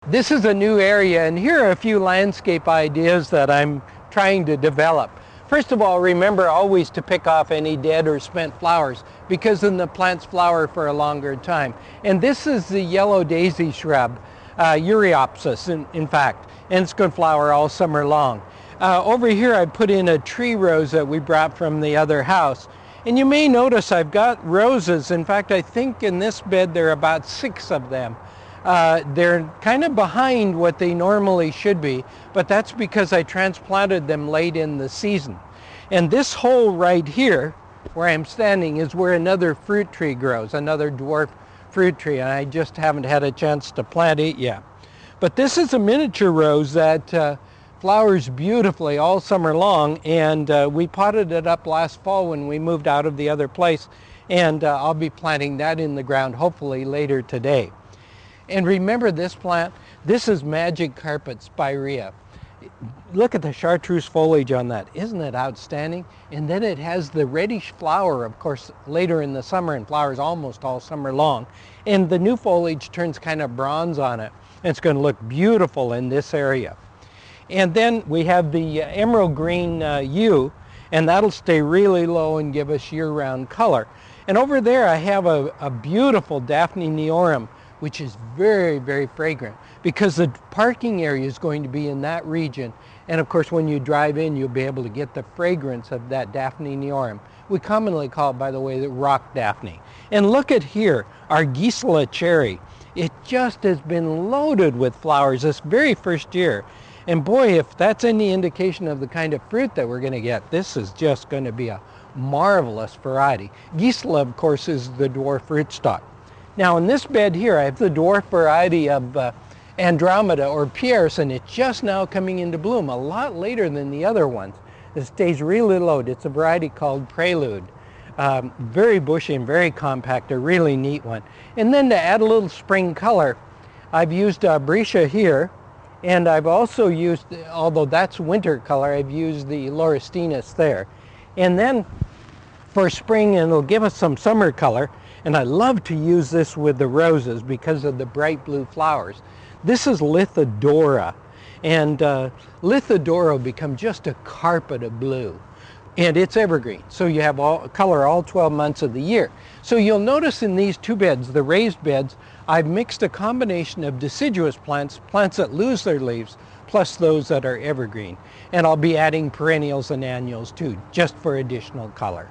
This is a new area, and here are a few landscape ideas that I'm trying to develop. First of all, remember always to pick off any dead or spent flowers, because then the plants flower for a longer time. And this is the yellow daisy shrub, euryops in fact, and it's going to flower all summer long. Over here I put in a tree rose that we brought from the other house. And you may notice I've got roses. In fact, I think in this bed there are about 6 of them. They're kind of behind what they normally should be, but that's because I transplanted them late in the season. And this hole right here, where I'm standing, is where another fruit tree grows, another dwarf fruit tree, and I just haven't had a chance to plant it yet. But this is a miniature rose that flowers beautifully all summer long, and we potted it up last fall when we moved out of the other place, and I'll be planting that in the ground hopefully later today. And remember this plant, this is magic carpet Spirea. Look at the chartreuse foliage on that. Isn't it outstanding? And then it has the reddish flower, of course, later in the summer, and flowers almost all summer long. And the new foliage turns kind of bronze on it. And it's going to look beautiful in this area. And then we have the emerald green yew, and that'll stay really low and give us year-round color. And over there I have a beautiful Daphne neorum, which is very, very fragrant, because the parking area is going to be in that region. And of course, when you drive in, you'll be able to get the fragrance of that Daphne neorum. We commonly call it, by the way, the rock Daphne. And look at here, our Gisela cherry. It just has been loaded with flowers this very first year. And boy, if that's any indication of the kind of fruit that we're going to get, this is just going to be a marvelous variety. Gisela, of course, is the dwarf rootstock. Now in this bed here, I have the dwarf variety of Andromeda or Pierce, and it's just now coming into bloom, a lot later than the other ones. It stays really low. It's a variety called Prelude. Very bushy and very compact, a really neat one. And then to add a little spring color, I've used Brescia here, and I've also used, although that's winter color, I've used the Laurestinus there. And then for spring, and it'll give us some summer color, and I love to use this with the roses because of the bright blue flowers. This is Lithodora, and Lithodora will become just a carpet of blue. And it's evergreen, so you have color all 12 months of the year. So you'll notice in these 2 beds, the raised beds, I've mixed a combination of deciduous plants, plants that lose their leaves, plus those that are evergreen. And I'll be adding perennials and annuals too, just for additional color.